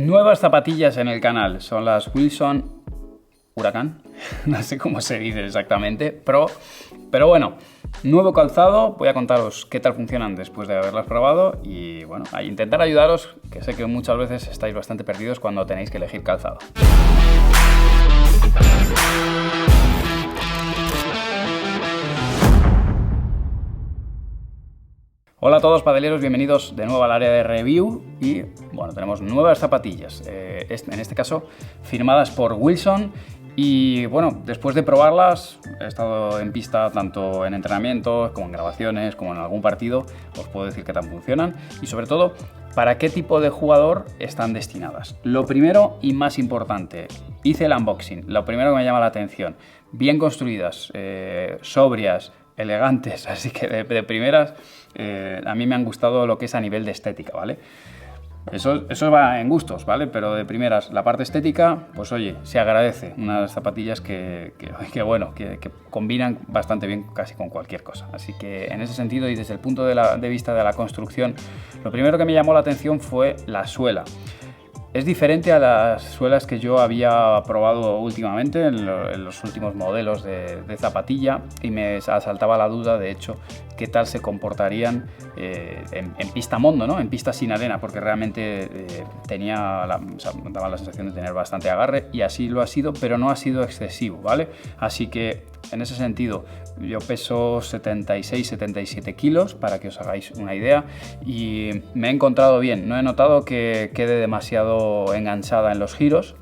Nuevas zapatillas en el canal, son las Wilson Huracán, no sé cómo se dice exactamente, pero bueno, nuevo calzado, voy a contaros qué tal funcionan después de haberlas probado y bueno, a intentar ayudaros, que sé que muchas veces estáis bastante perdidos cuando tenéis que elegir calzado. Hola a todos padeleros, bienvenidos de nuevo al área de review y bueno, tenemos nuevas zapatillas, en este caso firmadas por Wilson y bueno, después de probarlas he estado en pista tanto en entrenamientos como en grabaciones como en algún partido, os puedo decir que tan funcionan y sobre todo para qué tipo de jugador están destinadas. Lo primero y más importante, hice el unboxing, lo primero que me llama la atención, bien construidas, sobrias, elegantes, así que de primeras a mí me han gustado lo que es a nivel de estética, ¿vale? Eso va en gustos, ¿vale? Pero de primeras, la parte estética, pues oye, se agradece. Unas zapatillas que combinan bastante bien casi con cualquier cosa. Así que en ese sentido y desde el punto de vista de la construcción, lo primero que me llamó la atención fue la suela. Es diferente a las suelas que yo había probado últimamente en los últimos modelos de zapatilla y me asaltaba la duda, de hecho, qué tal se comportarían en pista mondo, ¿no? En pista sin arena, porque realmente daba la sensación de tener bastante agarre y así lo ha sido, pero no ha sido excesivo, ¿vale? Así que en ese sentido yo peso 76-77 kilos para que os hagáis una idea y me he encontrado bien, no he notado que quede demasiado enganchada en los giros.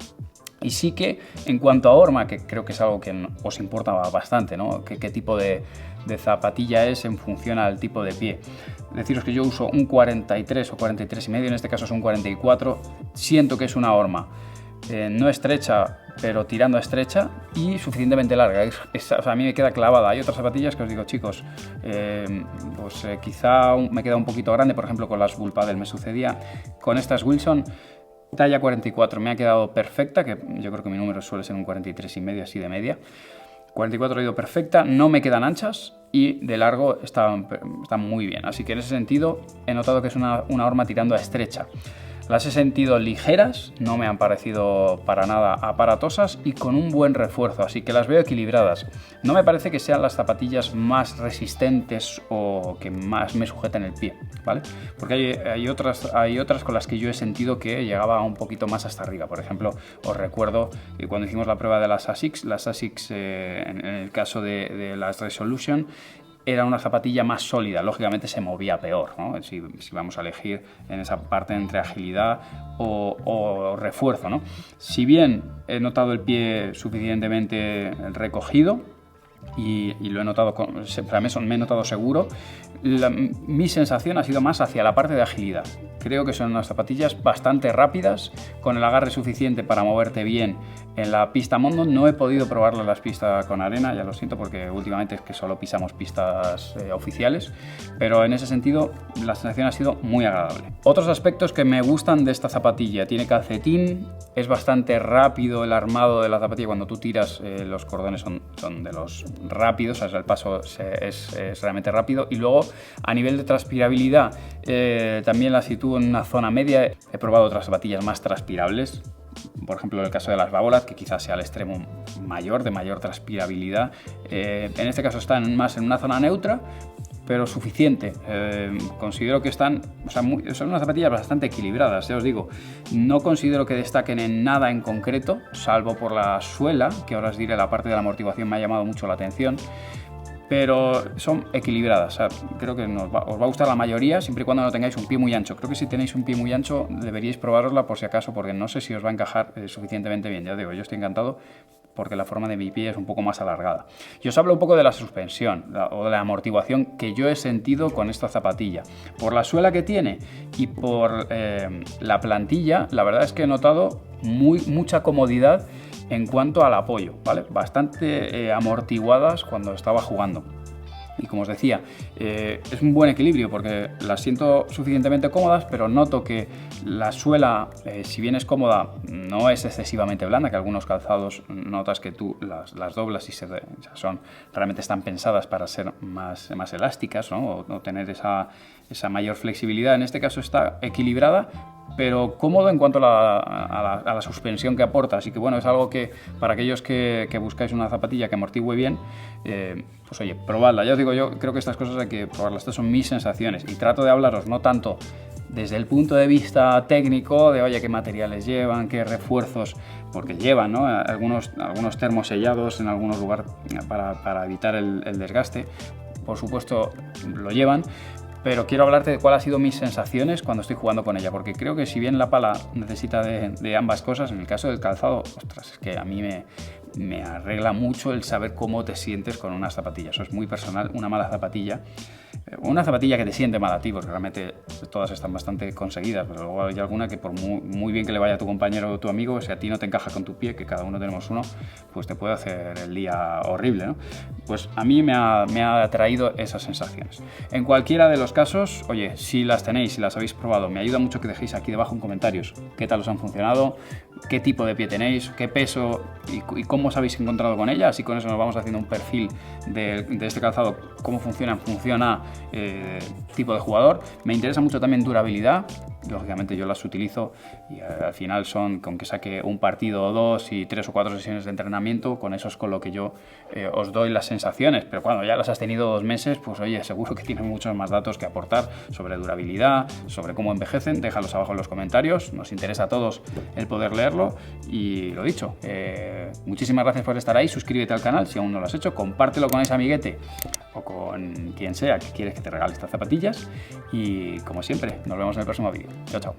Y sí que en cuanto a horma, que creo que es algo que os importa bastante, ¿no? ¿Qué tipo de zapatilla es en función al tipo de pie? Deciros que yo uso un 43 o 43 y medio, en este caso es un 44, siento que es una horma no estrecha, pero tirando a estrecha y suficientemente larga. O sea, a mí me queda clavada. Hay otras zapatillas que os digo, chicos, quizá me queda un poquito grande, por ejemplo con las Bullpaddle me sucedía. Con estas Wilson talla 44 me ha quedado perfecta, que yo creo que mi número suele ser un 43 y medio, así de media. 44 ha ido perfecta, no me quedan anchas y de largo están muy bien. Así que en ese sentido he notado que es una horma tirando a estrecha. Las he sentido ligeras, no me han parecido para nada aparatosas y con un buen refuerzo, así que las veo equilibradas. No me parece que sean las zapatillas más resistentes o que más me sujeten el pie, ¿vale? Porque hay otras con las que yo he sentido que llegaba un poquito más hasta arriba. Por ejemplo, os recuerdo que cuando hicimos la prueba de las ASICS, en el caso de las Resolution, era una zapatilla más sólida, lógicamente se movía peor, ¿no? Si vamos a elegir en esa parte entre agilidad o refuerzo, ¿no? Si bien he notado el pie suficientemente recogido y lo he notado, me he notado seguro, mi sensación ha sido más hacia la parte de agilidad. Creo que son unas zapatillas bastante rápidas, con el agarre suficiente para moverte bien en la pista mondo. No he podido probarlo en las pistas con arena, ya lo siento, porque últimamente es que solo pisamos pistas oficiales, pero en ese sentido la sensación ha sido muy agradable. Otros aspectos que me gustan de esta zapatilla: tiene calcetín, es bastante rápido el armado de la zapatilla, cuando tú tiras los cordones son de los rápidos, o sea, el paso es realmente rápido, y luego a nivel de transpirabilidad también la sitúo en una zona media. He probado otras zapatillas más transpirables, por ejemplo en el caso de las Babolat, que quizás sea el extremo mayor, de mayor transpirabilidad. En este caso están más en una zona neutra, pero suficiente. Considero que son unas zapatillas bastante equilibradas, ya os digo. No considero que destaquen en nada en concreto, salvo por la suela, que ahora os diré. La parte de la amortiguación me ha llamado mucho la atención, pero son equilibradas. O sea, creo que os va a gustar la mayoría, siempre y cuando no tengáis un pie muy ancho. Creo que si tenéis un pie muy ancho deberíais probarosla por si acaso, porque no sé si os va a encajar suficientemente bien. Ya digo, yo estoy encantado porque la forma de mi pie es un poco más alargada. Y os hablo un poco de la suspensión o de la amortiguación que yo he sentido con esta zapatilla. Por la suela que tiene y por la plantilla, la verdad es que he notado mucha comodidad en cuanto al apoyo, ¿vale? Bastante amortiguadas cuando estaba jugando. Y como os decía, es un buen equilibrio porque las siento suficientemente cómodas, pero noto que la suela, si bien es cómoda, no es excesivamente blanda, que algunos calzados notas que tú las doblas y realmente están pensadas para ser más elásticas, ¿no? O tener esa mayor flexibilidad. En este caso está equilibrada, pero cómodo en cuanto a la suspensión que aporta. Así que bueno, es algo que para aquellos que buscáis una zapatilla que amortigüe bien, pues oye, probadla. Ya os digo, yo creo que estas cosas hay que probarlas. Estas son mis sensaciones y trato de hablaros no tanto desde el punto de vista técnico de, oye, qué materiales llevan, qué refuerzos, porque llevan, ¿no?, algunos termosellados en algunos lugares para evitar el desgaste. Por supuesto, lo llevan, pero quiero hablarte de cuáles han sido mis sensaciones cuando estoy jugando con ella, porque creo que si bien la pala necesita de ambas cosas, en el caso del calzado, ostras, es que a mí me arregla mucho el saber cómo te sientes con unas zapatillas. Eso es muy personal. Una mala zapatilla, una zapatilla que te siente mal a ti, porque realmente todas están bastante conseguidas, pero luego hay alguna que por muy bien que le vaya a tu compañero o tu amigo, si a ti no te encaja con tu pie, que cada uno tenemos uno, pues te puede hacer el día horrible, ¿no? Pues a mí me ha traído esas sensaciones. En cualquiera de los casos, oye, si las tenéis, si las habéis probado, me ayuda mucho que dejéis aquí debajo en comentarios qué tal os han funcionado, qué tipo de pie tenéis, qué peso y cómo os habéis encontrado con ella. Así con eso nos vamos haciendo un perfil de este calzado, cómo funciona tipo de jugador. Me interesa mucho también durabilidad. Lógicamente yo las utilizo y al final son, con que saque un partido o dos y 3 o 4 sesiones de entrenamiento, con eso es con lo que yo os doy las sensaciones, pero cuando ya las has tenido 2 meses, pues oye, seguro que tienes muchos más datos que aportar sobre durabilidad, sobre cómo envejecen. Déjalos abajo en los comentarios, nos interesa a todos el poder leerlo. Y lo dicho, muchísimas gracias por estar ahí. Suscríbete al canal si aún no lo has hecho, compártelo con ese amiguete o con quien sea que quieres que te regale estas zapatillas, y como siempre, nos vemos en el próximo vídeo. Chao, chao.